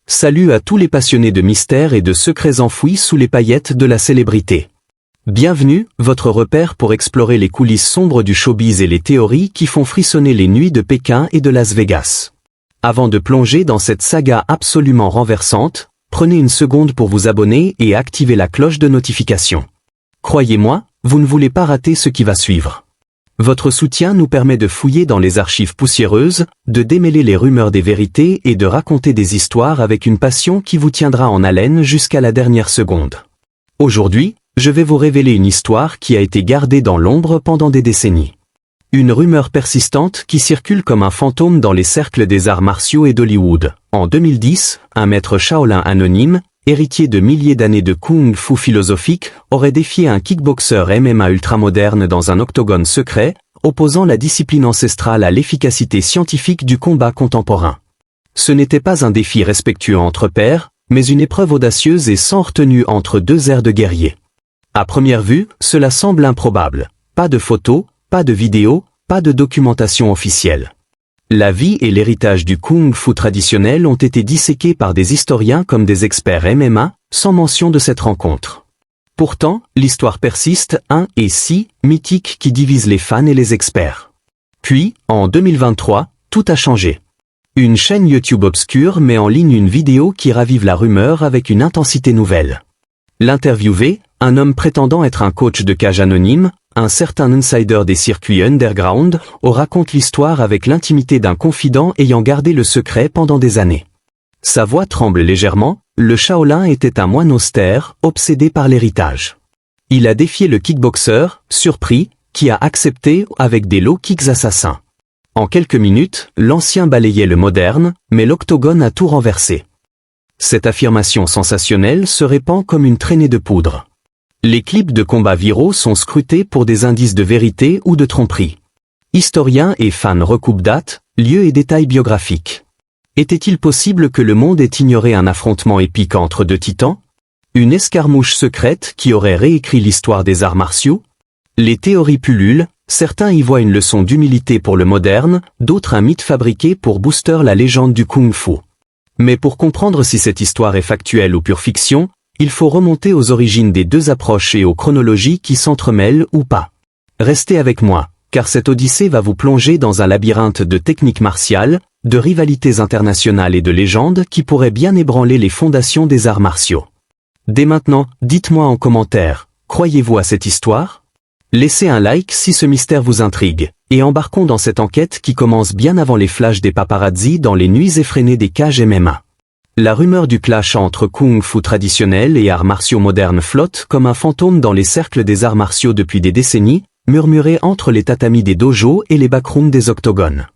Salut à tous les passionnés de mystères et de secrets enfouis sous les paillettes de la célébrité. Bienvenue, votre repère pour explorer les coulisses sombres du showbiz et les théories qui font frissonner les nuits de Pékin et de Las Vegas. Avant de plonger dans cette saga absolument renversante, prenez une seconde pour vous abonner et activer la cloche de notification. Croyez-moi, vous ne voulez pas rater ce qui va suivre. Votre soutien nous permet de fouiller dans les archives poussiéreuses, de démêler les rumeurs des vérités et de raconter des histoires avec une passion qui vous tiendra en haleine jusqu'à la dernière seconde. Aujourd'hui, je vais vous révéler une histoire qui a été gardée dans l'ombre pendant des décennies. Une rumeur persistante qui circule comme un fantôme dans les cercles des arts martiaux et d'Hollywood. En 2010, un maître Shaolin anonyme, héritier de milliers d'années de Kung Fu philosophique, aurait défié un kickboxer MMA ultramoderne dans un octogone secret, opposant la discipline ancestrale à l'efficacité scientifique du combat contemporain. Ce n'était pas un défi respectueux entre pairs, mais une épreuve audacieuse et sans retenue entre deux airs de guerrier. À première vue, cela semble improbable. Pas de photos, pas de vidéos, pas de documentation officielle. La vie et l'héritage du Kung Fu traditionnel ont été disséqués par des historiens comme des experts MMA, sans mention de cette rencontre. Pourtant, l'histoire persiste, et si mythique qui divise les fans et les experts. Puis, en 2023, tout a changé. Une chaîne YouTube obscure met en ligne une vidéo qui ravive la rumeur avec une intensité nouvelle. L'interviewé, un homme prétendant être un coach de cage anonyme, un certain insider des circuits underground, raconte l'histoire avec l'intimité d'un confident ayant gardé le secret pendant des années. Sa voix tremble légèrement, le Shaolin était un moine austère, obsédé par l'héritage. Il a défié le kickboxer, surpris, qui a accepté avec des low kicks assassins. En quelques minutes, l'ancien balayait le moderne, mais l'octogone a tout renversé. Cette affirmation sensationnelle se répand comme une traînée de poudre. Les clips de combats viraux sont scrutés pour des indices de vérité ou de tromperie. Historiens et fans recoupent dates, lieux et détails biographiques. Était-il possible que le monde ait ignoré un affrontement épique entre deux titans? Une escarmouche secrète qui aurait réécrit l'histoire des arts martiaux? Les théories pullulent, certains y voient une leçon d'humilité pour le moderne, d'autres un mythe fabriqué pour booster la légende du Kung Fu. Mais pour comprendre si cette histoire est factuelle ou pure fiction, il faut remonter aux origines des deux approches et aux chronologies qui s'entremêlent ou pas. Restez avec moi, car cette odyssée va vous plonger dans un labyrinthe de techniques martiales, de rivalités internationales et de légendes qui pourraient bien ébranler les fondations des arts martiaux. Dès maintenant, dites-moi en commentaire, croyez-vous à cette histoire? Laissez un like si ce mystère vous intrigue, et embarquons dans cette enquête qui commence bien avant les flashs des paparazzi dans les nuits effrénées des cages MMA. La rumeur du clash entre Kung Fu traditionnel et arts martiaux modernes flotte comme un fantôme dans les cercles des arts martiaux depuis des décennies, murmurée entre les tatamis des dojos et les backrooms des octogones.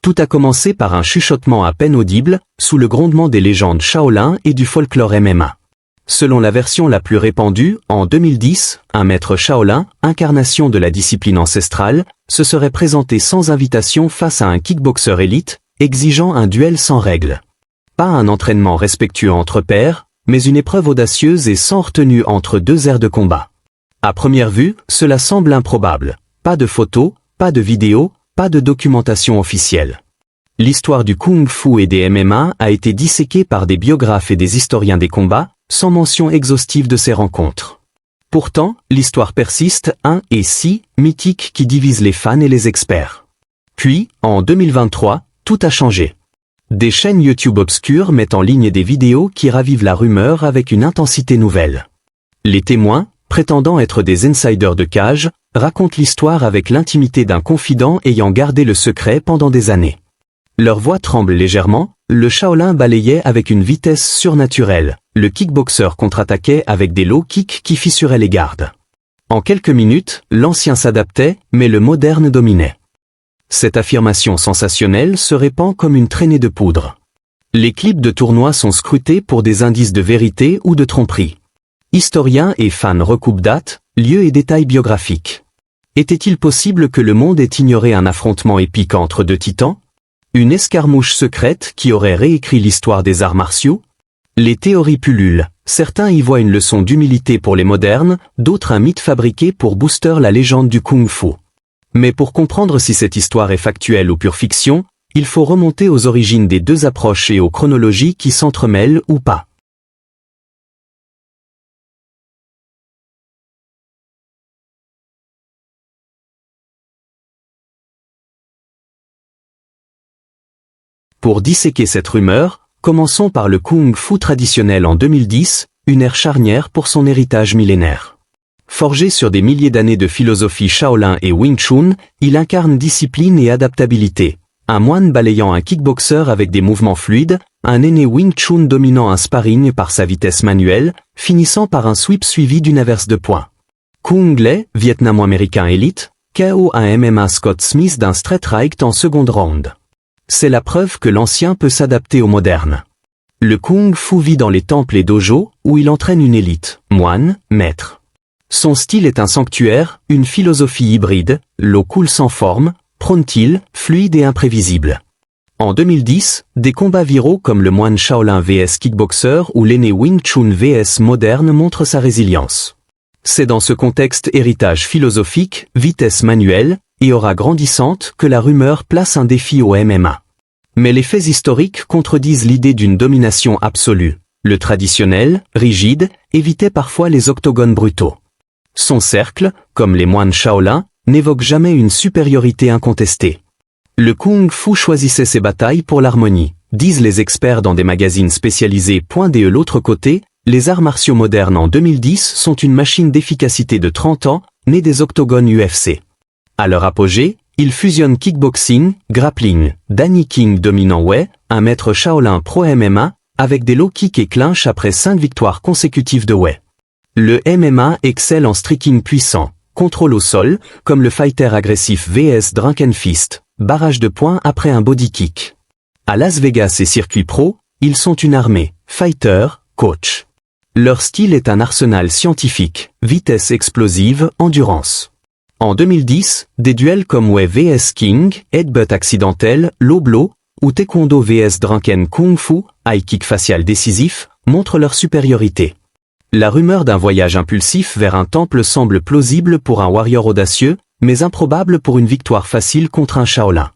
Tout a commencé par un chuchotement à peine audible, sous le grondement des légendes Shaolin et du folklore MMA. Selon la version la plus répandue, en 2010, un maître Shaolin, incarnation de la discipline ancestrale, se serait présenté sans invitation face à un kickboxer élite, exigeant un duel sans règles. Pas un entraînement respectueux entre pairs, mais une épreuve audacieuse et sans retenue entre deux aires de combat. À première vue, cela semble improbable. Pas de photos, pas de vidéos, pas de documentation officielle. L'histoire du Kung Fu et des MMA a été disséquée par des biographes et des historiens des combats, sans mention exhaustive de ces rencontres. Pourtant, l'histoire persiste, et si mythique qui divise les fans et les experts. Puis, en 2023, tout a changé. Des chaînes YouTube obscures mettent en ligne des vidéos qui ravivent la rumeur avec une intensité nouvelle. Les témoins, prétendant être des insiders de cage, racontent l'histoire avec l'intimité d'un confident ayant gardé le secret pendant des années. Leur voix tremble légèrement, le Shaolin balayait avec une vitesse surnaturelle, le kickboxer contre-attaquait avec des low kicks qui fissuraient les gardes. En quelques minutes, l'ancien s'adaptait, mais le moderne dominait. Cette affirmation sensationnelle se répand comme une traînée de poudre. Les clips de tournois sont scrutés pour des indices de vérité ou de tromperie. Historiens et fans recoupent dates, lieux et détails biographiques. Était-il possible que le monde ait ignoré un affrontement épique entre deux titans? Une escarmouche secrète qui aurait réécrit l'histoire des arts martiaux? Les théories pullulent, certains y voient une leçon d'humilité pour les modernes, d'autres un mythe fabriqué pour booster la légende du kung-fu. Mais pour comprendre si cette histoire est factuelle ou pure fiction, il faut remonter aux origines des deux approches et aux chronologies qui s'entremêlent ou pas. Pour disséquer cette rumeur, commençons par le kung-fu traditionnel en 2010, une ère charnière pour son héritage millénaire. Forgé sur des milliers d'années de philosophie Shaolin et Wing Chun, il incarne discipline et adaptabilité. Un moine balayant un kickboxer avec des mouvements fluides, un aîné Wing Chun dominant un sparring par sa vitesse manuelle, finissant par un sweep suivi d'une averse de poing. Kung Le, vietnamo-américain élite, KO un MMA Scott Smith d'un straight right en seconde round. C'est la preuve que l'ancien peut s'adapter au moderne. Le Kung Fu vit dans les temples et dojos, où il entraîne une élite, moine, maître. Son style est un sanctuaire, une philosophie hybride, l'eau coule sans forme, prône-t-il, fluide et imprévisible. En 2010, des combats viraux comme le moine Shaolin vs Kickboxer ou l'aîné Wing Chun vs moderne montrent sa résilience. C'est dans ce contexte héritage philosophique, vitesse manuelle, et aura grandissante que la rumeur place un défi au MMA. Mais les faits historiques contredisent l'idée d'une domination absolue. Le traditionnel, rigide, évitait parfois les octogones brutaux. Son cercle, comme les moines Shaolin, n'évoque jamais une supériorité incontestée. Le Kung Fu choisissait ses batailles pour l'harmonie, disent les experts dans des magazines spécialisés. De l'autre côté, les arts martiaux modernes en 2010 sont une machine d'efficacité de 30 ans, née des octogones UFC. À leur apogée, ils fusionnent kickboxing, grappling, Danny King dominant Wei, un maître Shaolin pro MMA, avec des low kicks et clinch après 5 victoires consécutives de Wei. Le MMA excelle en striking puissant, contrôle au sol, comme le fighter agressif vs Drunken Fist, barrage de points après un body kick. À Las Vegas et circuit pro, ils sont une armée, fighter, coach. Leur style est un arsenal scientifique, vitesse explosive, endurance. En 2010, des duels comme Wei vs King, headbutt accidentel, low blow, ou Taekwondo vs Drunken Kung Fu, high kick facial décisif, montrent leur supériorité. La rumeur d'un voyage impulsif vers un temple semble plausible pour un warrior audacieux, mais improbable pour une victoire facile contre un Shaolin.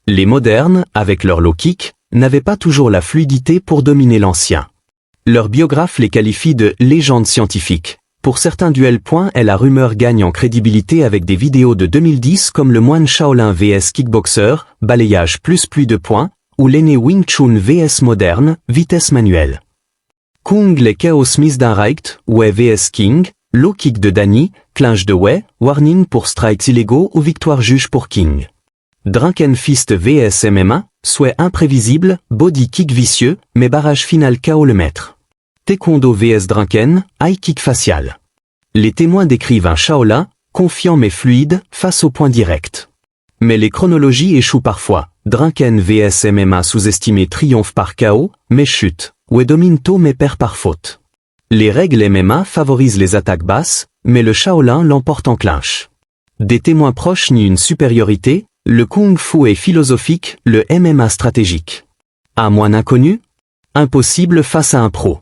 Les modernes, avec leur low kick, n'avaient pas toujours la fluidité pour dominer l'ancien. Leur biographe les qualifie de « légendes scientifiques ». Pour certains duels. La rumeur gagne en crédibilité avec des vidéos de 2010 comme le moine Shaolin vs Kickboxer, balayage plus pluie de points, ou l'aîné Wing Chun vs moderne, vitesse manuelle. Kung Le KO Smith d'un right, Wei vs King, low kick de Danny, clinch de Wei, warning pour strikes illégaux ou victoire juge pour King. Drunken Fist vs MMA, souhait imprévisible, body kick vicieux, mais barrage final KO le maître. Taekwondo vs Drunken, high kick facial. Les témoins décrivent un Shaolin, confiant mais fluide, face au point direct. Mais les chronologies échouent parfois. Drunken vs MMA sous-estimé triomphe par KO, mais chute. Wei domine tôt mais perd par faute. Les règles MMA favorisent les attaques basses, mais le Shaolin l'emporte en clinch. Des témoins proches nient une supériorité, le Kung Fu est philosophique, le MMA stratégique. Un moine inconnu? Impossible face à un pro.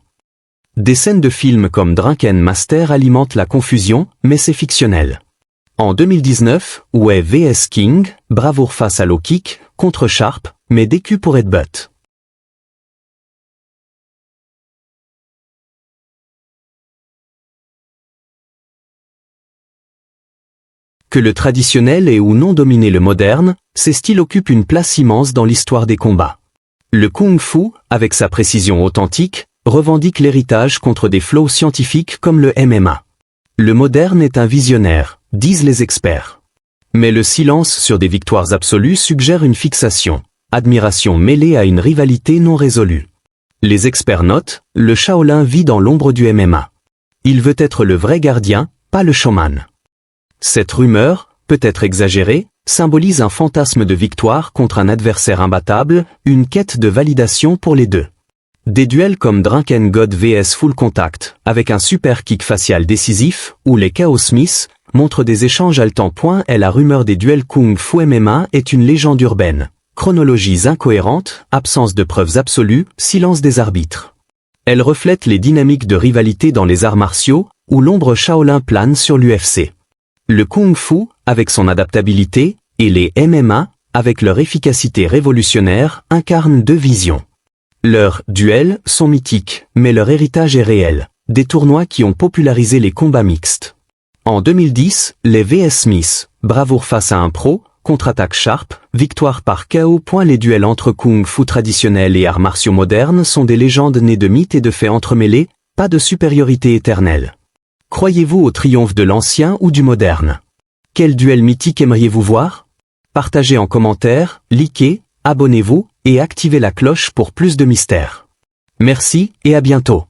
Des scènes de films comme Drunken Master alimentent la confusion, mais c'est fictionnel. En 2019, Wei vs King, bravoure face à low kick, contre Sharp, mais DQ pour headbutt. Que le traditionnel ait ou non dominé le moderne, ces styles occupent une place immense dans l'histoire des combats. Le Kung Fu, avec sa précision authentique, revendique l'héritage contre des flows scientifiques comme le MMA. Le moderne est un visionnaire, disent les experts. Mais le silence sur des victoires absolues suggère une fixation, admiration mêlée à une rivalité non résolue. Les experts notent, le Shaolin vit dans l'ombre du MMA. Il veut être le vrai gardien, pas le showman. Cette rumeur, peut-être exagérée, symbolise un fantasme de victoire contre un adversaire imbattable, une quête de validation pour les deux. Des duels comme Drunken God vs Full Contact, avec un super kick facial décisif, ou les KO Smith, montrent des échanges haletants. La rumeur des duels Kung Fu MMA est une légende urbaine. Chronologies incohérentes, absence de preuves absolues, silence des arbitres. Elle reflète les dynamiques de rivalité dans les arts martiaux, où l'ombre Shaolin plane sur l'UFC. Le Kung Fu, avec son adaptabilité, et les MMA, avec leur efficacité révolutionnaire, incarnent deux visions. Leurs duels sont mythiques, mais leur héritage est réel. Des tournois qui ont popularisé les combats mixtes. En 2010, les VS Smith, bravoure face à un pro, contre-attaque sharp, victoire par KO. Les duels entre Kung Fu traditionnel et arts martiaux modernes sont des légendes nées de mythes et de faits entremêlés, pas de supériorité éternelle. Croyez-vous au triomphe de l'ancien ou du moderne? Quel duel mythique aimeriez-vous voir? Partagez en commentaire, likez, abonnez-vous, et activez la cloche pour plus de mystères. Merci et à bientôt.